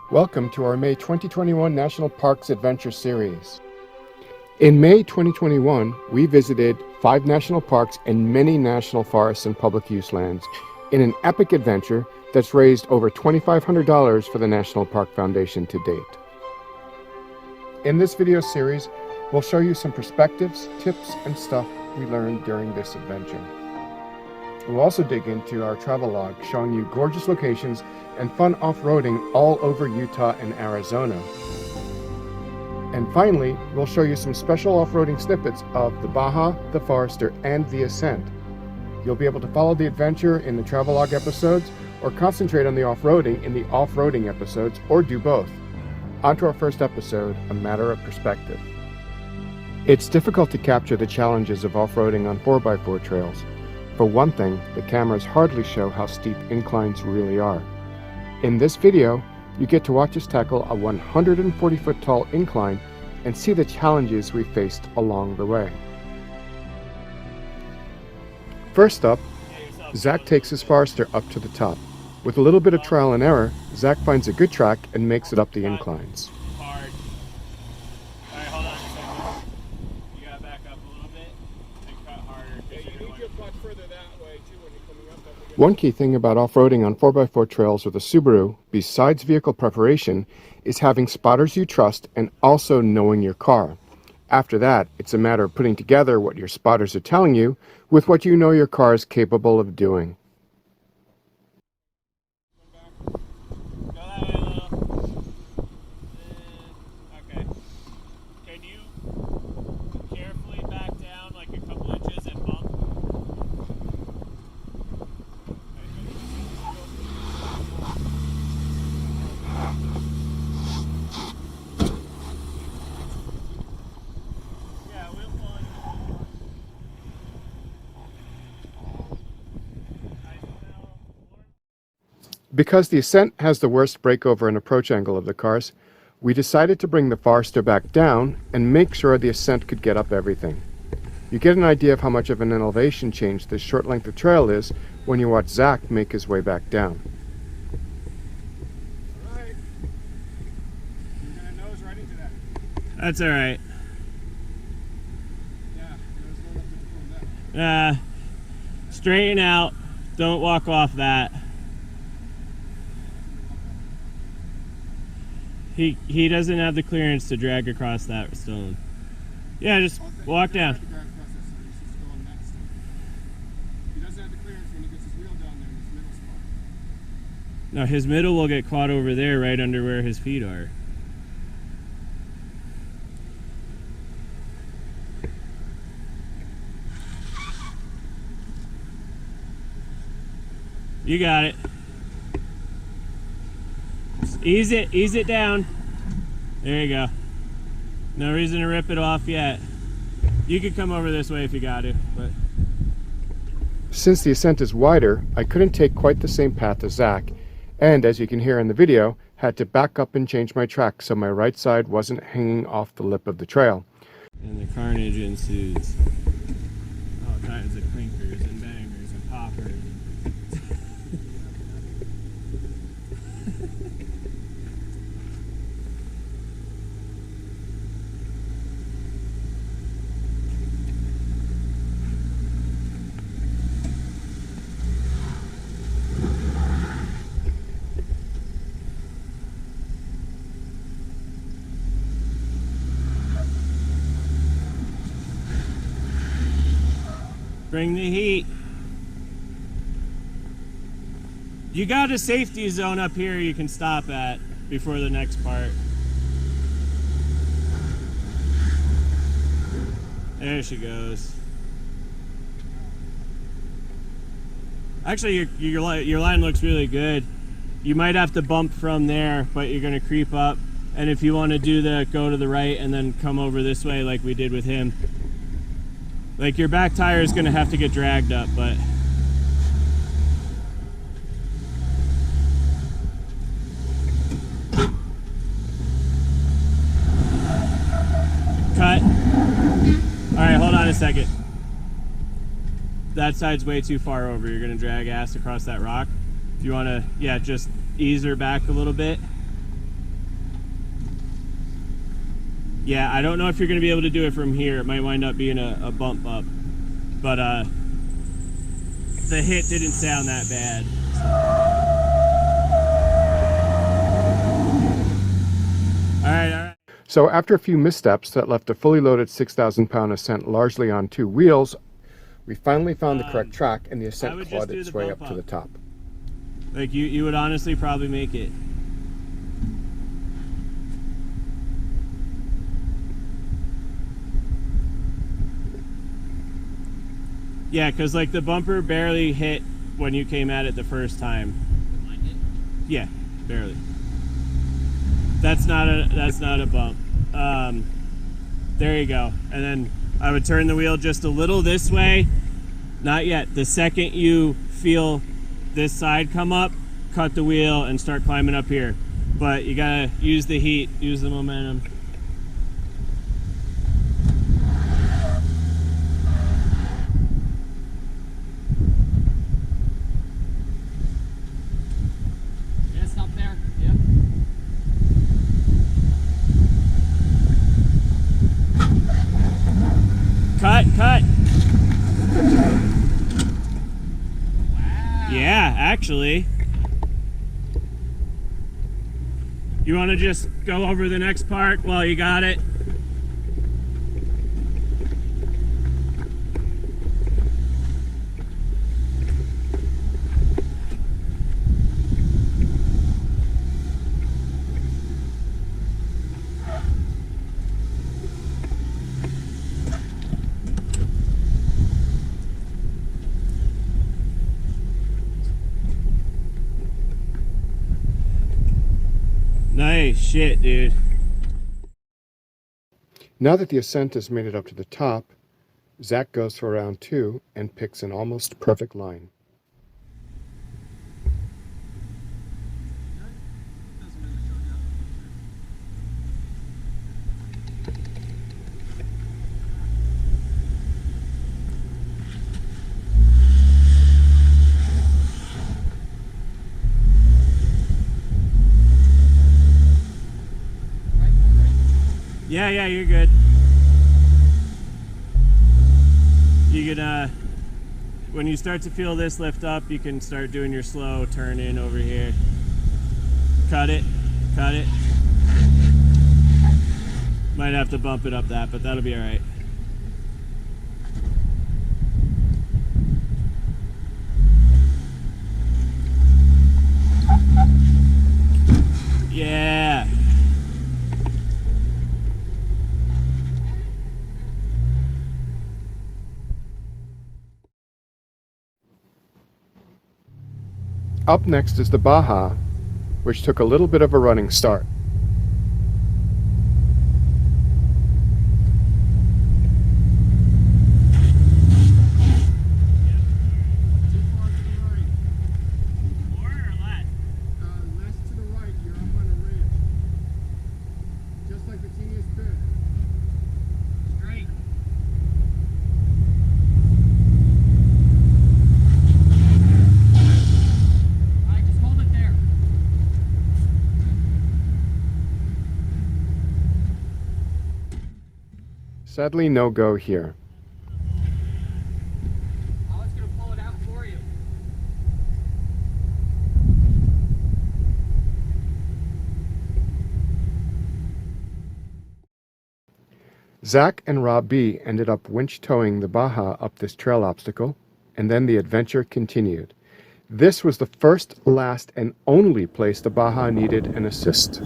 Welcome to our May 2021 National Parks Adventure Series. In May 2021, we visited 5 national parks and many national forests and public use lands in an epic adventure that's raised over $2,500 for the National Park Foundation to date. In this video series, we'll show you some perspectives, tips, and stuff we learned during this adventure. We'll also dig into our travel log, showing you gorgeous locations and fun off-roading all over Utah and Arizona. And finally, we'll show you some special off-roading snippets of the Baja, the Forester, and the Ascent. You'll be able to follow the adventure in the travel log episodes, or concentrate on the off-roading in the off-roading episodes, or do both. On to our first episode, A Matter of Perspective. It's difficult to capture the challenges of off-roading on 4x4 trails. For one thing, the cameras hardly show how steep inclines really are. In this video, you get to watch us tackle a 140-foot tall incline and see the challenges we faced along the way. First up, Zach takes his Forester up to the top. With a little bit of trial and error, Zach finds a good track and makes it up the inclines. Hard. All right, hold on a second. You gotta back up a little bit and cut harder. Yeah, you need your butt further that way too when you're coming up. One key thing about off-roading on 4x4 trails with a Subaru, besides vehicle preparation, is having spotters you trust and also knowing your car. After that, it's a matter of putting together what your spotters are telling you with what you know your car is capable of doing. Okay. Can you carefully back down like a couple inches and bump? Yeah, we'll follow you. Because the Ascent has the worst breakover and approach angle of the cars, we decided to bring the Forester back down and make sure the Ascent could get up everything. You get an idea of how much of an elevation change this short length of trail is when you watch Zach make his way back down. Alright. You're gonna nose right into that. That's all right. Yeah, nose roll up to the that. Straighten out. Don't walk off that. He doesn't have the clearance to drag across that stone. Yeah, just walk down. He doesn't have the clearance when he gets his wheel down there in his middle spot. No, his middle will get caught over there right under where his feet are. You got it. Just ease it down. There you go. No reason to rip it off yet. You could come over this way if you got to, but Since the Ascent is wider, I couldn't take quite the same path as Zach, and as you can hear in the video, had to back up and change my track so my right side wasn't hanging off the lip of the trail. and the carnage ensues. All kinds of clinkers and bangers and poppers. Bring the heat. You got a safety zone up here you can stop at before the next part. There she goes. Actually, your line looks really good. You might have to bump from there, but you're gonna creep up. And if you want to do the go to the right and then come over this way like we did with him, like your back tire is gonna have to get dragged up, but cut. All right, hold on a second. That side's way too far over. You're gonna drag ass across that rock. If you wanna, yeah, just ease her back a little bit. Yeah, I don't know if you're going to be able to do it from here. It might wind up being a bump up. But the hit didn't sound that bad. All right. So after a few missteps that left a fully loaded 6,000-pound Ascent largely on two wheels, we finally found the correct track and the Ascent clawed its way up to the top. Like you would honestly probably make it. Yeah, because like the bumper barely hit when you came at it the first time. Yeah, barely. That's not a bump. There you go. And then I would turn the wheel just a little this way. Not yet. The second you feel this side come up, cut the wheel and start climbing up here. But you gotta use the heat, use the momentum. Cut. Wow. Yeah, actually. You want to just go over the next part while you got it? Nice shit, dude. Now that the Ascent has made it up to the top, Zach goes for round 2 and picks an almost perfect line. Yeah, you're good. You can, when you start to feel this lift up, you can start doing your slow turn in over here. Cut it. Might have to bump it up that, but that'll be all right. Yeah. Up next is the Baja, which took a little bit of a running start. Sadly, no go here. I was going to pull it out for you. Zach and Rob B ended up winch towing the Baja up this trail obstacle, and then the adventure continued. This was the first, last, and only place the Baja needed an assist.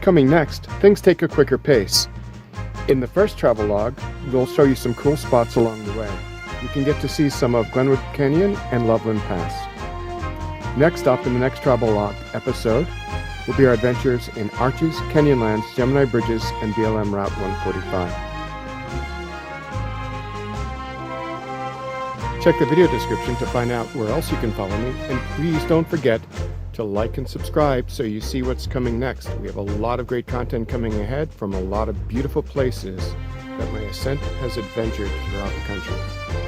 Coming next, things take a quicker pace. In the first travel log, we'll show you some cool spots along the way. You can get to see some of Glenwood Canyon and Loveland Pass. Next up in the next travel log episode will be our adventures in Arches, Canyonlands, Gemini Bridges, and BLM Route 145. Check the video description to find out where else you can follow me, and please don't forget to like and subscribe so you see what's coming next. We have a lot of great content coming ahead from a lot of beautiful places that my Ascent has adventured throughout the country.